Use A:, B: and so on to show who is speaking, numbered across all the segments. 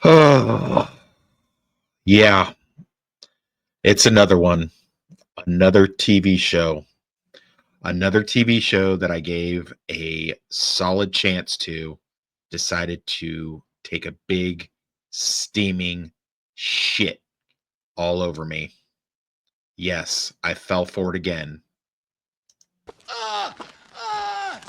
A: Oh, yeah, it's another one. Another TV show. Another TV show that I gave a solid chance to, decided to take a big steaming shit all over me. Yes, I fell for it again.
B: Ah! Ah!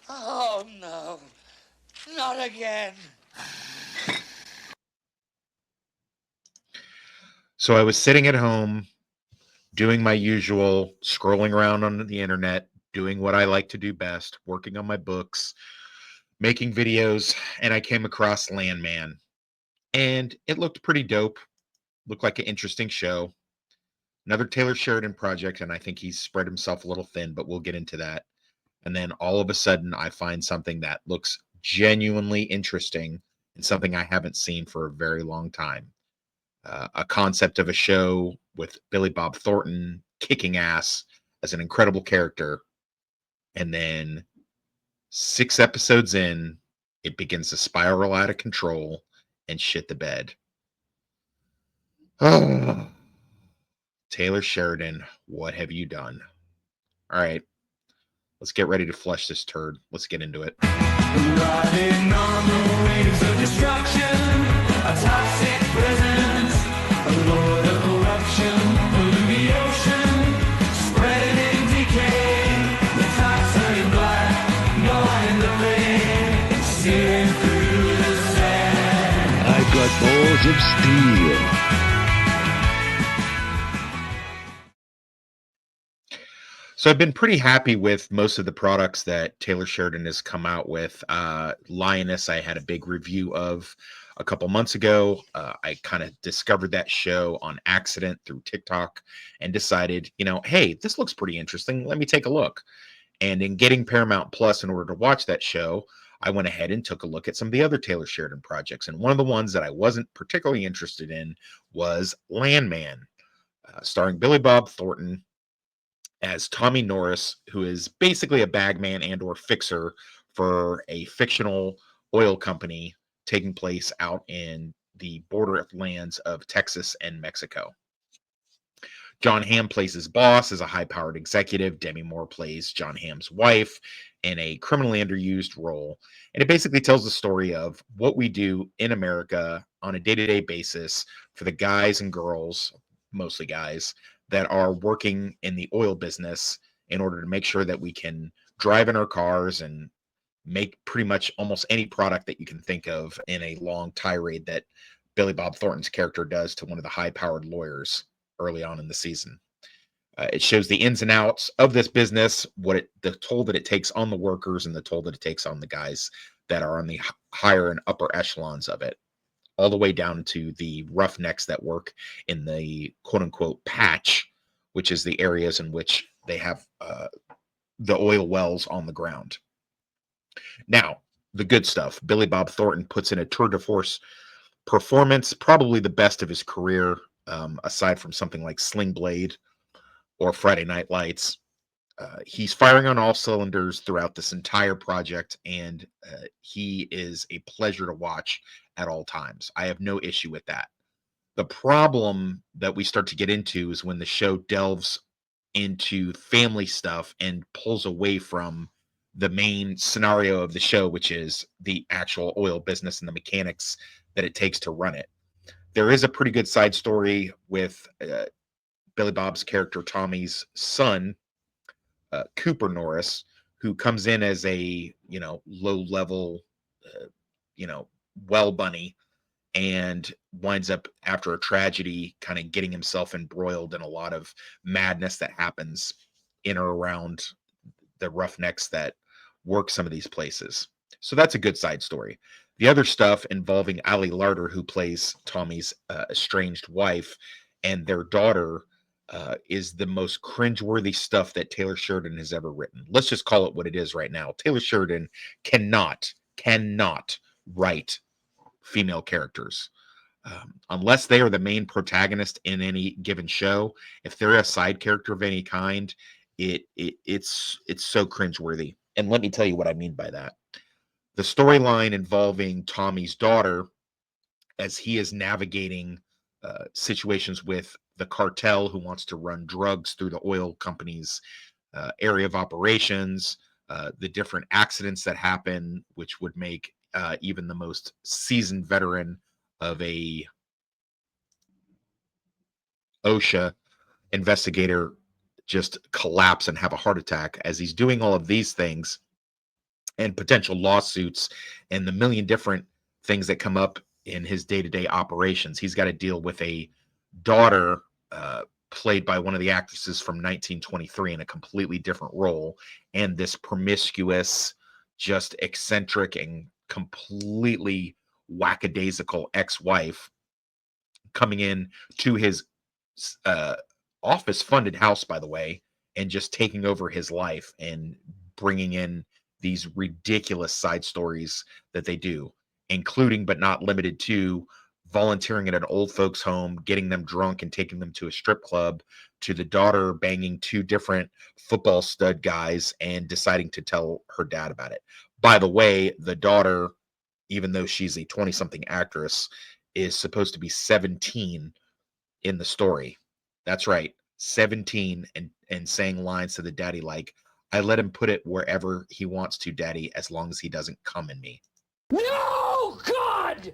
B: Oh no, not again.
A: So I was sitting at home doing my usual, scrolling around on the internet, doing what I like to do best, working on my books, making videos, and I came across Landman. And it looked pretty dope. Looked like an interesting show. Another Taylor Sheridan project, and I think he's spread himself a little thin, but we'll get into that. And then all of a sudden, I find something that looks genuinely interesting and something I haven't seen for a very long time. A concept of a show with Billy Bob Thornton kicking ass as an incredible character. And then 6 episodes in, it begins to spiral out of control and shit the bed. Taylor Sheridan, what have you done? All right, let's get ready to flush this turd. Let's get into it.
C: Riding on the waves of destruction, a toxic presence, a lord of corruption, polluting the ocean, spreading decay, the tops turning black, going the flame, searing through the sand.
D: I've got balls of steel.
A: So I've been pretty happy with most of the products that Taylor Sheridan has come out with. Lioness, I had a big review of a couple months ago. I kind of discovered that show on accident through TikTok and decided, hey, this looks pretty interesting. Let me take a look. And in getting Paramount Plus in order to watch that show, I went ahead and took a look at some of the other Taylor Sheridan projects. And one of the ones that I wasn't particularly interested in was Landman, starring Billy Bob Thornton as Tommy Norris, who is basically a bagman and or fixer for a fictional oil company taking place out in the border lands of Texas and Mexico. John Hamm plays his boss as a high-powered executive. Demi Moore plays John Hamm's wife in a criminally underused role. And it basically tells the story of what we do in America on a day-to-day basis for the guys and girls, mostly guys, that are working in the oil business in order to make sure that we can drive in our cars and make pretty much almost any product that you can think of in a long tirade that Billy Bob Thornton's character does to one of the high-powered lawyers early on in the season. It shows the ins and outs of this business, the toll that it takes on the workers and the toll that it takes on the guys that are on the higher and upper echelons of it, all the way down to the roughnecks that work in the quote unquote patch, which is the areas in which they have the oil wells on the ground. Now, the good stuff. Billy Bob Thornton puts in a tour de force performance, probably the best of his career, aside from something like Sling Blade or Friday Night Lights. He's firing on all cylinders throughout this entire project, and he is a pleasure to watch at all times. I have no issue with that. The problem that we start to get into is when the show delves into family stuff and pulls away from the main scenario of the show, which is the actual oil business and the mechanics that it takes to run it. There is a pretty good side story with Billy Bob's character, Tommy's son, Cooper Norris, who comes in as a, low level, well bunny, and winds up after a tragedy kind of getting himself embroiled in a lot of madness that happens in or around the roughnecks that work some of these places. So that's a good side story. The other stuff involving Ali Larter, who plays Tommy's estranged wife, and their daughter is the most cringeworthy stuff that Taylor Sheridan has ever written. Let's just call it what it is right now. Taylor Sheridan cannot write female characters. Unless they are the main protagonist in any given show. If they're a side character of any kind, it's so cringeworthy. And let me tell you what I mean by that. The storyline involving Tommy's daughter as he is navigating situations with the cartel who wants to run drugs through the oil company's area of operations, the different accidents that happen, which would make even the most seasoned veteran of a OSHA investigator just collapse and have a heart attack as he's doing all of these things, and potential lawsuits and the million different things that come up in his day-to-day operations. He's got to deal with a daughter played by one of the actresses from 1923 in a completely different role, and this promiscuous, just eccentric and completely whackadaisical ex-wife coming in to his uh, office funded house, by the way, and just taking over his life and bringing in these ridiculous side stories that they do, including but not limited to volunteering at an old folks home, getting them drunk and taking them to a strip club, to the daughter banging two different football stud guys and deciding to tell her dad about it. By the way, the daughter, even though she's a 20 something actress, is supposed to be 17 in the story. That's right, 17, and saying lines to the daddy like, I let him put it wherever he wants to, daddy, as long as he doesn't come in me.
E: No, God!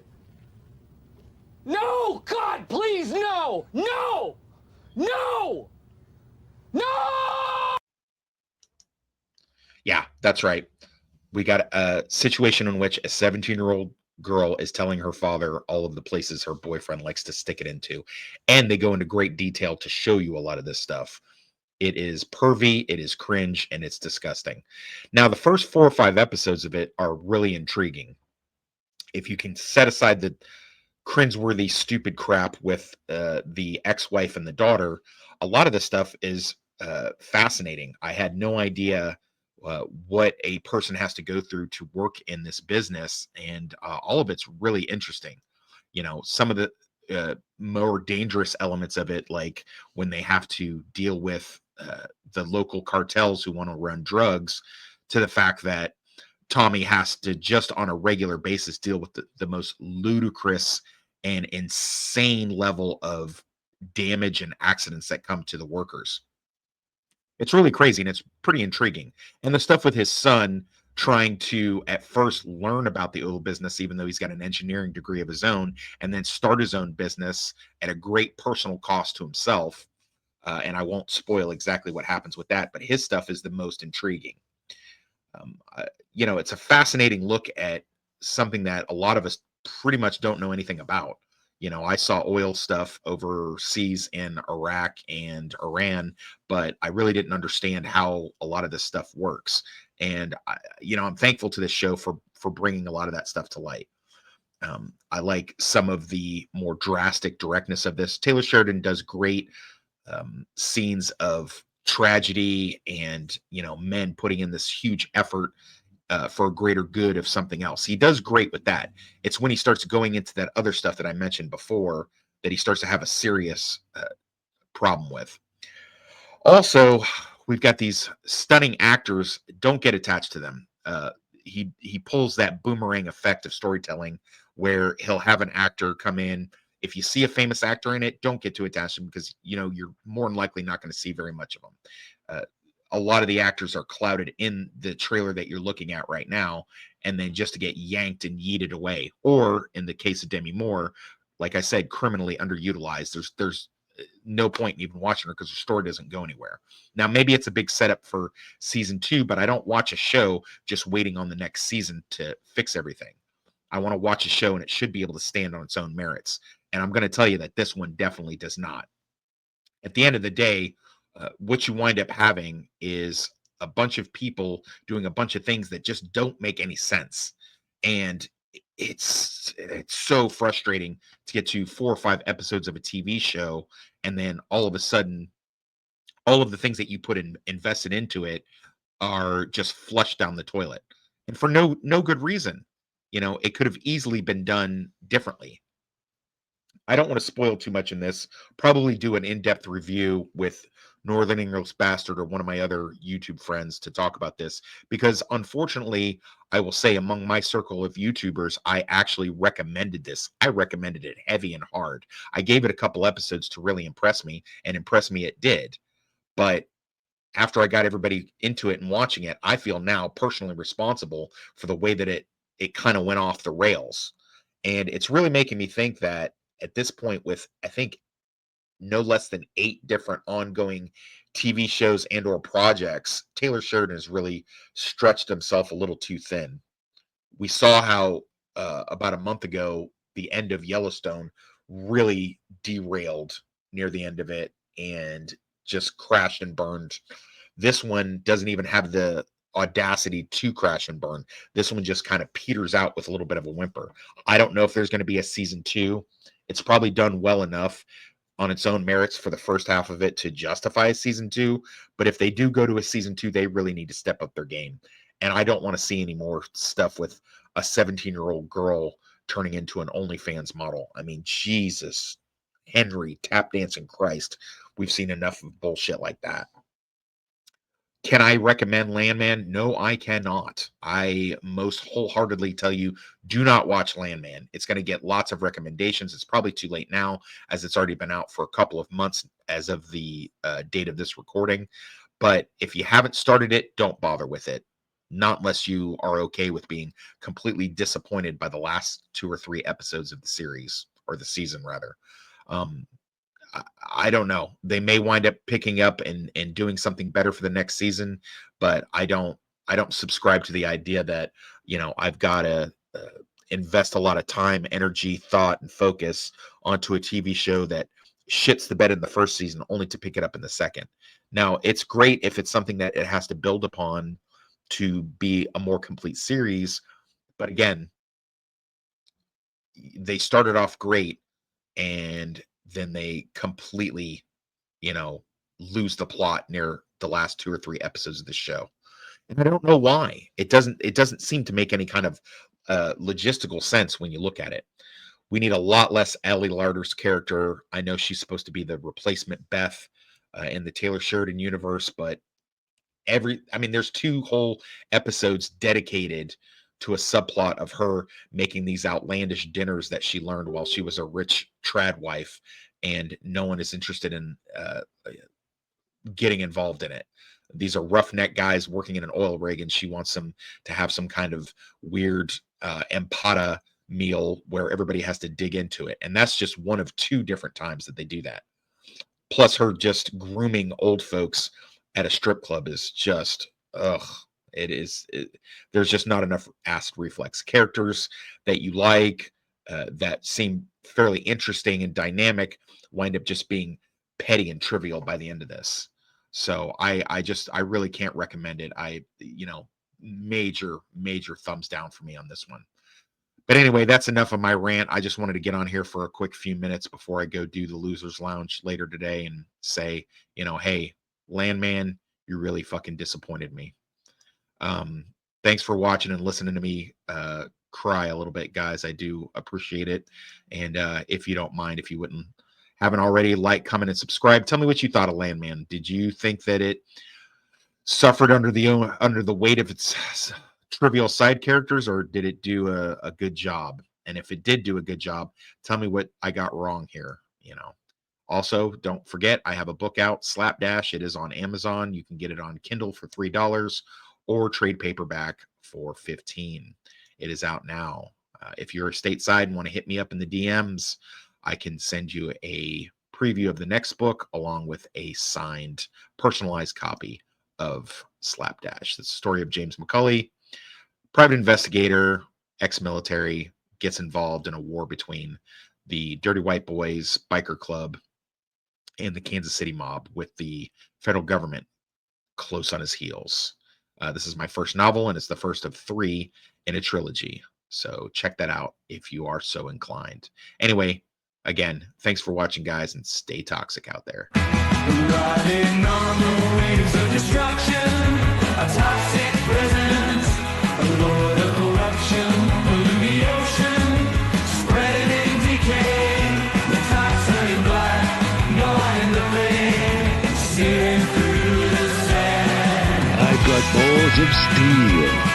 E: No, God, please, no! No! No! No!
A: Yeah, that's right. We got a situation in which a 17-year-old girl is telling her father all of the places her boyfriend likes to stick it into. And they go into great detail to show you a lot of this stuff. It is pervy, it is cringe, and it's disgusting. Now, the first 4 or 5 episodes of it are really intriguing. If you can set aside the cringeworthy, stupid crap with the ex-wife and the daughter, a lot of this stuff is fascinating. I had no idea what a person has to go through to work in this business, and all of it's really interesting. You know, some of the more dangerous elements of it, like when they have to deal with the local cartels who want to run drugs, to the fact that Tommy has to just on a regular basis deal with the most ludicrous and insane level of damage and accidents that come to the workers. It's really crazy and it's pretty intriguing. And the stuff with his son trying to at first learn about the oil business, even though he's got an engineering degree of his own, and then start his own business at a great personal cost to himself. And I won't spoil exactly what happens with that, but his stuff is the most intriguing. It's a fascinating look at something that a lot of us pretty much don't know anything about. I saw oil stuff overseas in Iraq and Iran, but I really didn't understand how a lot of this stuff works. And I'm thankful to this show for bringing a lot of that stuff to light. I like some of the more drastic directness of this. Taylor Sheridan does great scenes of tragedy and men putting in this huge effort for a greater good of something else. He does great with that. It's when he starts going into that other stuff that I mentioned before that he starts to have a serious problem with. Also, we've got these stunning actors. Don't get attached to them. He pulls that boomerang effect of storytelling where he'll have an actor come in. If you see a famous actor in it, don't get too attached to them because you're more than likely not going to see very much of them. A lot of the actors are clouded in the trailer that you're looking at right now, and then just to get yanked and yeeted away. Or in the case of Demi Moore, like I said, criminally underutilized. There's no point in even watching her because her story doesn't go anywhere. Now, maybe it's a big setup for season 2, but I don't watch a show just waiting on the next season to fix everything. I want to watch a show and it should be able to stand on its own merits. And I'm going to tell you that this one definitely does not. At the end of the day, what you wind up having is a bunch of people doing a bunch of things that just don't make any sense. And it's so frustrating to get to 4 or 5 episodes of a TV show, and then all of a sudden, all of the things that you invested into it are just flushed down the toilet, and for no good reason. It could have easily been done differently. I don't want to spoil too much in this. Probably do an in-depth review with Northern English Bastard or one of my other YouTube friends to talk about this, because unfortunately, I will say among my circle of YouTubers, I actually recommended this. I recommended it heavy and hard. I gave it a couple episodes to really impress me, and impress me it did. But after I got everybody into it and watching it, I feel now personally responsible for the way that it kind of went off the rails. And it's really making me think that at this point, with I think no less than 8 different ongoing TV shows and or projects, Taylor Sheridan has really stretched himself a little too thin. We saw how about a month ago, the end of Yellowstone really derailed near the end of it and just crashed and burned. This one doesn't even have the audacity to crash and burn. This one just kind of peters out with a little bit of a whimper. I don't know if there's going to be a season 2. It's probably done well enough on its own merits for the first half of it to justify a season 2. But if they do go to a season 2, they really need to step up their game. And I don't want to see any more stuff with a 17-year-old girl turning into an OnlyFans model. I mean, Jesus, Henry, tap dancing Christ. We've seen enough of bullshit like that. Can I recommend Landman? No, I cannot. I most wholeheartedly tell you, do not watch Landman. It's going to get lots of recommendations. It's probably too late now, as it's already been out for a couple of months as of the date of this recording. But if you haven't started it, don't bother with it. Not unless you are okay with being completely disappointed by the last 2 or 3 episodes of the series, or the season rather. I don't know. They may wind up picking up and doing something better for the next season, but I don't subscribe to the idea that, I've got to invest a lot of time, energy, thought, and focus onto a TV show that shits the bed in the first season only to pick it up in the second. Now, it's great if it's something that it has to build upon to be a more complete series, but again, they started off great and then they completely, lose the plot near the last 2 or 3 episodes of the show. And I don't know why. It doesn't seem to make any kind of logistical sense when you look at it. We need a lot less Ellie Larder's character. I know she's supposed to be the replacement Beth in the Taylor Sheridan universe, but there's 2 whole episodes dedicated to a subplot of her making these outlandish dinners that she learned while she was a rich trad wife, and no one is interested in getting involved in it. These are roughneck guys working in an oil rig, and she wants them to have some kind of weird empada meal where everybody has to dig into it. And that's just one of 2 different times that they do that. Plus her just grooming old folks at a strip club is just, there's just not enough acid reflex. Characters that you like, that seem fairly interesting and dynamic, wind up just being petty and trivial by the end of this. So I really can't recommend it. Major thumbs down for me on this one. But anyway, that's enough of my rant. I just wanted to get on here for a quick few minutes before I go do the Losers Lounge later today and say, hey, Landman, you really fucking disappointed me. Thanks for watching and listening to me cry a little bit, guys. I do appreciate it. And if you don't mind, if you haven't already, like, comment, and subscribe. Tell me what you thought of Landman. Did you think that it suffered under the weight of its trivial side characters, or did it do a good job? And if it did do a good job, tell me what I got wrong here. Also, don't forget, I have a book out, Slapdash. It is on Amazon. You can get it on Kindle for $3 or trade paperback for $15. It is out now. If you're stateside and want to hit me up in the DMs, I can send you a preview of the next book along with a signed, personalized copy of Slapdash. It's the story of James McCulley, private investigator, ex-military, gets involved in a war between the Dirty White Boys biker club and the Kansas City mob, with the federal government close on his heels. This is my first novel, and it's the first of 3 in a trilogy. So check that out if you are so inclined. Anyway, again, thanks for watching, guys, and stay toxic out there.
C: Riding on the wings of destruction, a toxic presence, a lord of corruption, polluting the ocean, spreading in decay, the toxic black, going in the vein, searing
D: Balls of Steel.